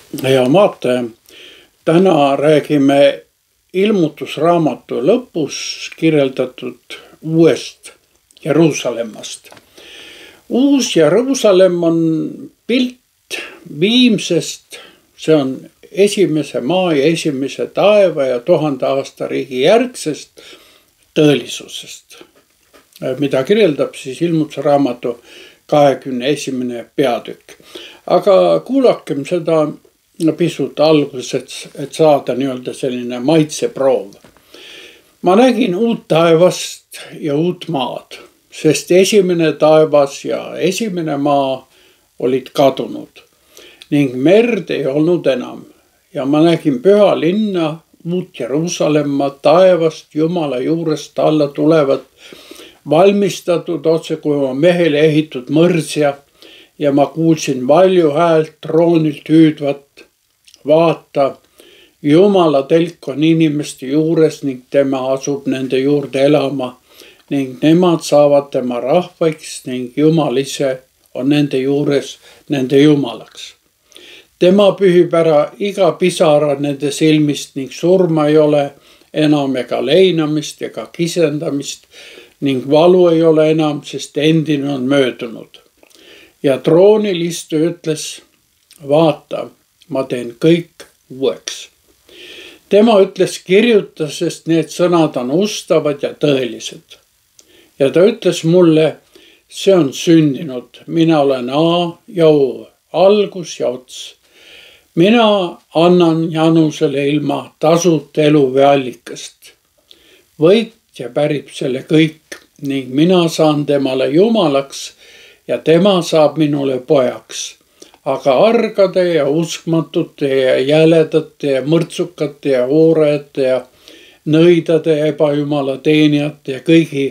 Hea vaataja, täna räägime ilmutusraamatu lõpus kirjeldatud uuest Jeruusalemmast. Uus Jeruusalemm on pilt viimsest, see on esimese maa ja esimese taeva ja 1000 aasta riigi järgsest tõelisusest, mida kirjeldab siis ilmutusraamatu 21. peatükk. Aga kuulakem seda pisut alguses, et saada nii-öelda selline maitseproov. Ma nägin uut taevast ja uut maad, sest esimene taevas ja esimene maa olid kadunud ning merd ei olnud enam. Ja ma nägin püha linna, uut Jeruusalemma taevast Jumala juurest alla tulevat, valmistatud otse kui oma mehele ehitud mõrsja ja ma kuulsin valju häält troonilt hüüdvat. Vaata, Jumala telk on inimeste juures ning tema asub nende juurde elama ning nemad saavad tema rahvaiks ning Jumal ise on nende juures nende Jumalaks. Tema pühib ära iga pisara nende silmist ning surma ei ole enam ega leinamist ega kisendamist ning valu ei ole enam, sest endine on möödunud. Ja troonil istuja ütles, vaata, ma teen kõik uueks. Tema ütles kirjuta, sest need sõnad on ustavad ja tõelised. Ja ta ütles mulle, see on sündinud, mina olen A ja O, algus ja ots. Mina annan Janusele ilma tasuta eluvee allikast. Võitja pärib selle kõik ning mina saan temale Jumalaks ja tema saab minule pojaks. Aga argade ja uskmatute ja jäledate ja mõrtsukate ja hoorajate ja nõidade ja ebajumala teenijate ja kõigi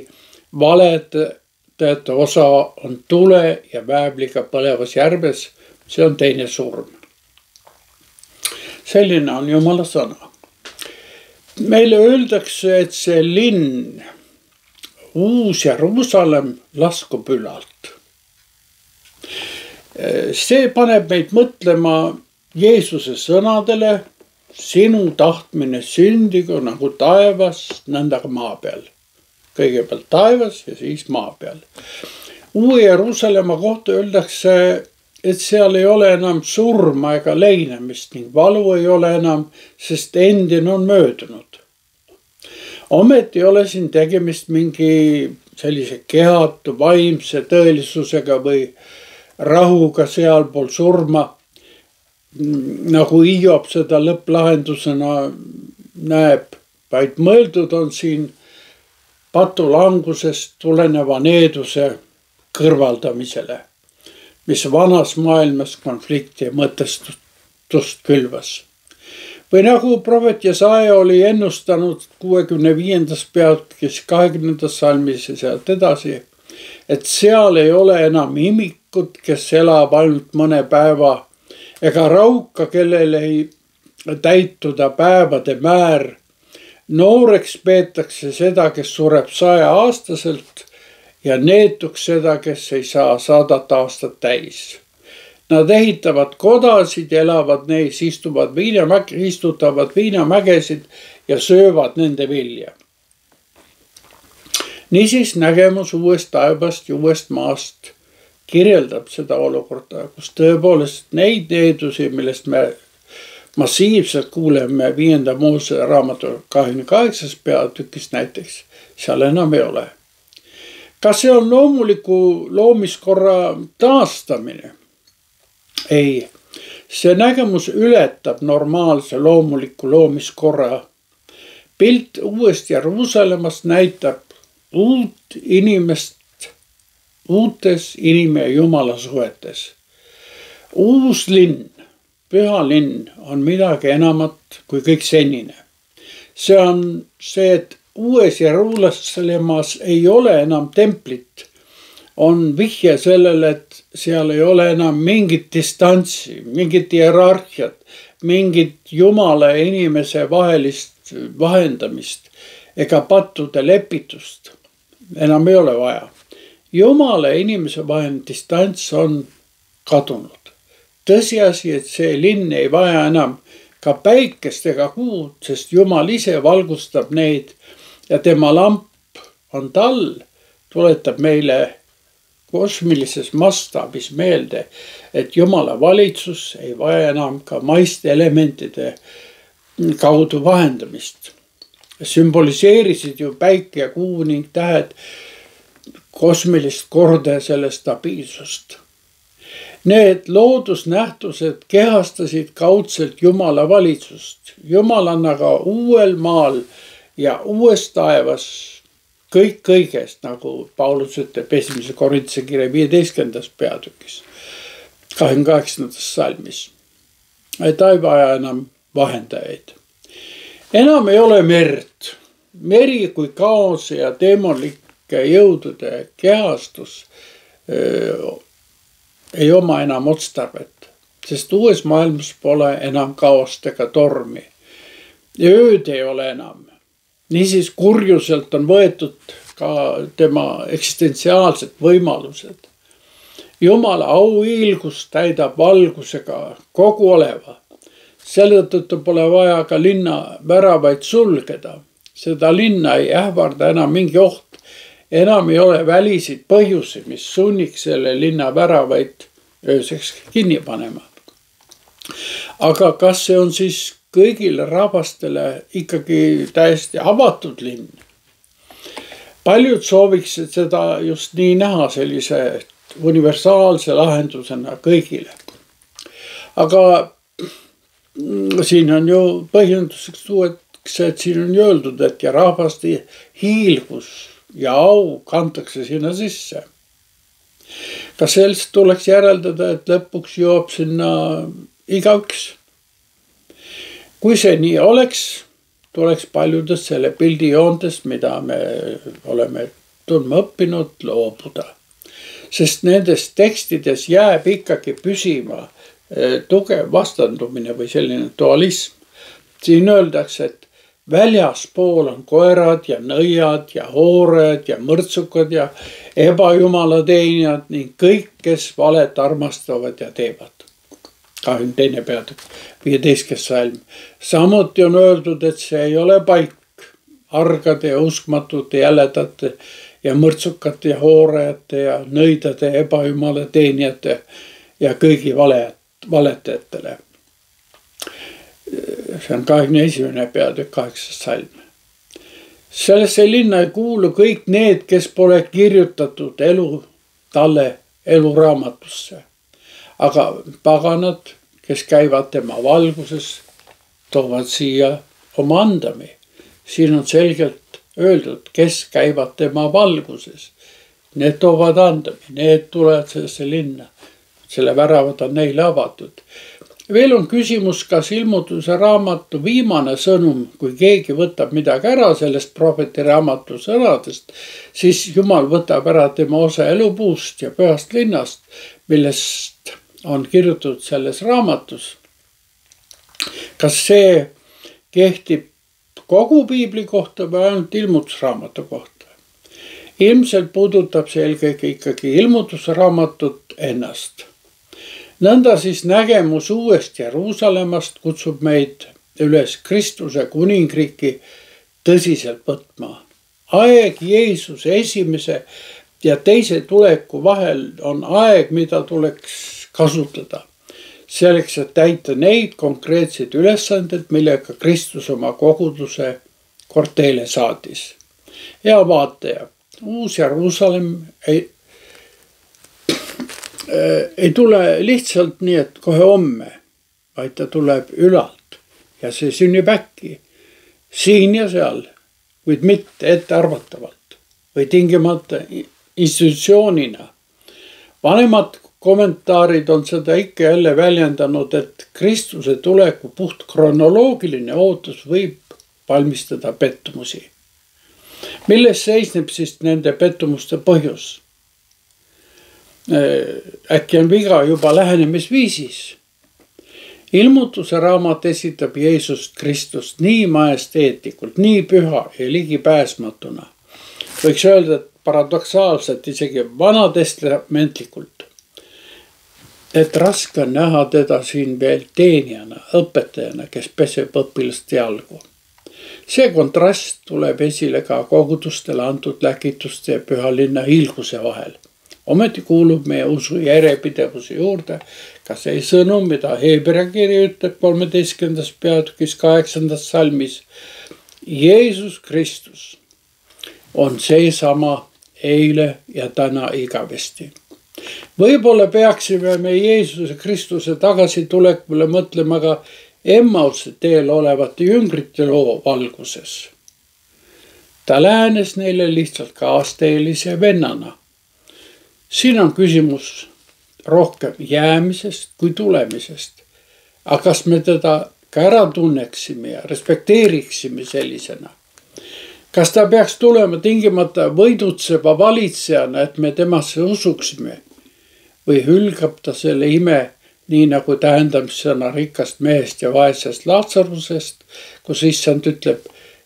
valetajate osa on tule ja väävliga põlevas järves. See on teine surm. Selline on Jumala sõna. Meile öeldakse, et see linn, uus Jeruusalemm, laskub ülalt. See paneb meid mõtlema Jeesuse sõnadele, sinu tahtmine sündigu nagu taevas, nõnda ka maa peal. Kõigepealt taevas ja siis maa peal. Uue Jeruusalemma kohta öeldakse, et seal ei ole enam surma ega leinamist ning valu ei ole enam, sest endine on möödunud. Ometi ei ole siin tegemist mingi sellise kehatu vaimse tõelisusega või rahuga sealpool surma, nagu Hiob seda lõpplahendusena näeb, vaid mõeldud on siin patulangusest tuleneva needuse kõrvaldamisele, mis vanas maailmas konflikti ja mõtestust külvas. Või nagu prohvet Jesaja oli ennustanud 65. peatükis 20. salmis ja sealt edasi, et seal ei ole enam imikut, kes elab ainult mõne päeva, ega rauka, kellel ei täituda päevade määr. Nooreks peetakse seda, kes sureb 100-aastaselt ja neetuks seda, kes ei saa 100 aastat täis. Nad ehitavad kodasid, elavad neis, istutavad viinamägesid ja söövad nende vilja. Niisiis nägemus uuest taevast ja uuest maast kirjeldab seda olukorda, kus tõepoolest neid needusi, millest me massiivselt kuuleme 5. Moose raamatu 28. peatükis näiteks, seal enam ei ole. Kas see on loomuliku loomiskorra taastamine? Ei, see nägemus ületab normaalse loomuliku loomiskorra. Pilt uuest Jeruusalemmast näitab uut inimest uutes inim- ja Jumala suhetes. Uus linn, püha linn on midagi enamat kui kõik senine. See on see, et uues Jeruusalemmas ei ole enam templit, on vihje sellele, et seal ei ole enam mingit distantsi, mingit hierarhiat, mingit Jumala ja inimese vahelist vahendamist ega pattude lepitust. Enam ei ole vaja. Jumala ja inimese vaheline distants on kadunud. tõsiasi, et see linn ei vaja enam ka päikest ega kuud, sest Jumal ise valgustab neid ja tema lamp on tall, tuletab meile kosmilises mastaabis meelde, et Jumala valitsus ei vaja enam ka maiste elementide kaudu vahendamist. Sümboliseerisid ju päike ja kuu ning tähed kosmilist korda ja selle stabiilsust. Need loodusnähtused kehastasid kaudselt Jumala valitsust. Jumal on aga uuel maal ja uues taevas kõik kõigest, nagu Paulus ütleb 1. Korintuse kirja 15. peatükis, 28. salmis. Ta ei vaja enam vahendajaid. Enam ei ole merd. Meri kui kaose ja teemonlike jõudude kehastus ei oma enam otstarvet, sest uues maailmas pole enam kaost ega tormi. Ja ööd ei ole enam. Niisiis kurjuselt on võetud ka tema eksistentsiaalsed võimalused. Jumala auhiilgus täidab valgusega kogu oleva. Selle tõttu pole vaja ka linna väravaid sulgeda. Seda linna ei ähvarda enam mingi oht. Enam ei ole väliseid põhjusi, mis sunniks selle linna väravaid ööseks kinni panema. Aga kas see on siis kõigile rahvastele ikkagi täiesti avatud linn? Paljud sooviksid seda just nii näha, sellise universaalse lahendusena kõigile. Aga siin on ju põhjenduseks tuueks, et siin on öeldud, et ja rahvaste hiilgus ja au kantakse sinna sisse. Kas sellest tuleks järeldada, et lõpuks jõuab sinna igaüks? Kui see nii oleks, tuleks paljudest selle pildi joontest, mida me oleme tundma õppinud, loobuda. Sest nendes tekstides jääb ikkagi püsima tugev vastandumine või selline dualism. Siin öeldakse, et väljaspool on koerad ja nõiad ja hoorajad ja mõrtsukad ja ebajumala teenijad ning kõik, kes valet armastavad ja teevad. 22. peatükk, 15. salm. Samuti on öeldud, et see ei ole paik argade ja uskmatute jäledate ja mõrtsukate ja hoorajate ja nõidade ja ebajumala teenijate ja kõigi valetajatele. See on 21. peatükk, 8. salm. Sellesse linna ei kuulu kõik need, kes pole kirjutatud talle eluraamatusse. Aga paganad, kes käivad tema valguses, toovad siia oma andami. Siin on selgelt öeldud, kes käivad tema valguses. Need toovad andami, need tulevad sellesse linna. Selle väravad on neile avatud. Veel on küsimus, kas ilmutuse raamatu viimane sõnum, kui keegi võtab midagi ära sellest prohveti raamatu sõnadest, siis Jumal võtab ära tema osa elupuust ja pühast linnast, millest on kirjutatud selles raamatus. Kas see kehtib kogu piibli kohta või ainult ilmutusraamatu kohta? Ilmselt puudutab see eelkõige ikkagi ilmutusraamatut ennast. Nõnda siis nägemus uuest Jeruusalemmast kutsub meid üles Kristuse kuningriiki tõsiselt võtma. Aeg Jeesuse esimese ja teise tuleku vahel on aeg, mida tuleks kasutada. Selleks, et täita neid konkreetseid ülesanded, millega Kristus oma koguduse kord teile saadis. Hea vaataja, uus Jeruusalemm ei tule lihtsalt nii, et kohe homme, vaid ta tuleb ülalt ja see sünnib äkki siin ja seal, kuid mitte ettearvatavalt või tingimata institutsioonina. Vanemad kommentaarid on seda ikka jälle väljendanud, et Kristuse tuleku puht kronoloogiline ootus võib valmistada pettumusi. Milles seisneb siis nende pettumuste põhjus? Äkki on viga juba lähenemisviisis. Ilmutuse raamat esitab Jeesust Kristust nii majesteetlikult, nii püha ja ligipääsmatuna. Võiks öelda, et paradoksaalselt, isegi vanatestamentlikult. et raske on näha teda siin veel teenijana, õpetajana, kes peseb õpilaste jalgu. See kontrast tuleb esile ka kogudustele antud läkituste ja pühalinna hiilguse vahel. Ometi kuulub meie usu järjepidevuse juurde ka see sõnum, mida Hebra kiri ütleb 13. peatükis 8. salmis. Jeesus Kristus on seesama eile ja täna igavesti. Võib-olla peaksime me Jeesuse Kristuse tagasitulekule mõtlema ka Emmause teel olevate jüngrite loo valguses. Ta lähenes neile lihtsalt kaasteelise vennana. Siin on küsimus rohkem jäämisest kui tulemisest. Aga kas me teda ka ära tunneksime ja respekteeriksime sellisena? Kas ta peaks tulema tingimata võidutseva valitsejana, et me temasse usuksime? Või hülgab ta selle ime, nii nagu tähendamissõna rikast mehest ja vaesest Laatsarusest, kus issand ütleb,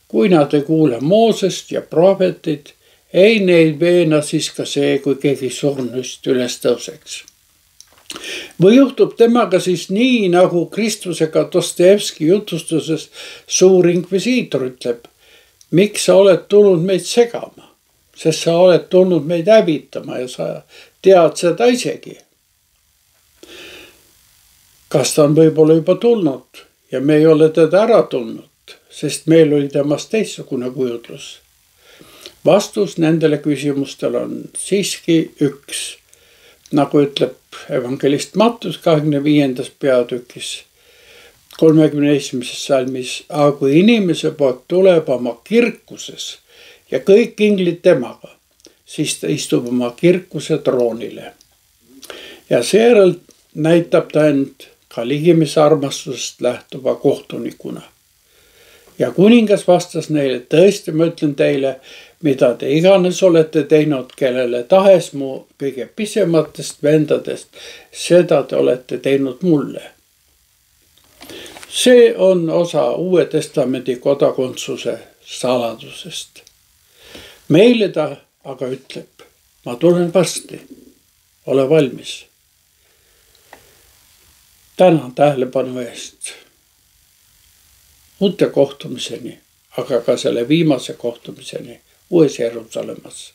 kui nad ei kuule Moosest ja prohvetit, ei neid veena siis ka see, kui keegi surnust üles tõuseks. Või juhtub temaga siis nii, nagu Kristusega Dostojevski jutustuses suur inkvisiitor ütleb, miks sa oled tulnud meid segama, sest sa oled tulnud meid hävitama ja sa tead seda isegi. Kas ta on võib-olla juba tulnud ja me ei ole teda ära tulnud, sest meil oli temast teistsugune kujutlus? Vastus nendele küsimustele on siiski üks, nagu ütleb evangelist Mattus 25. peatükis 31. salmis, aga kui inimese poeg tuleb oma kirkuses ja kõik inglid temaga, siis ta istub oma kirkuse troonile. Ja seejärel näitab ta end ka ligimise armastusest lähtuva kohtunikuna. Ja kuningas vastas neile, tõesti ma ütlen teile, mida te iganes olete teinud, kellele tahes mu kõige pisematest vendadest, seda te olete teinud mulle. See on osa Uue Testamendi kodakondsuse saladusest. Meile ta aga ütleb, ma tulen varsti, ole valmis. Tänan tähelepanu eest. Uute kohtumiseni, aga ka selle viimase kohtumiseni Uues Jeruusalemmas.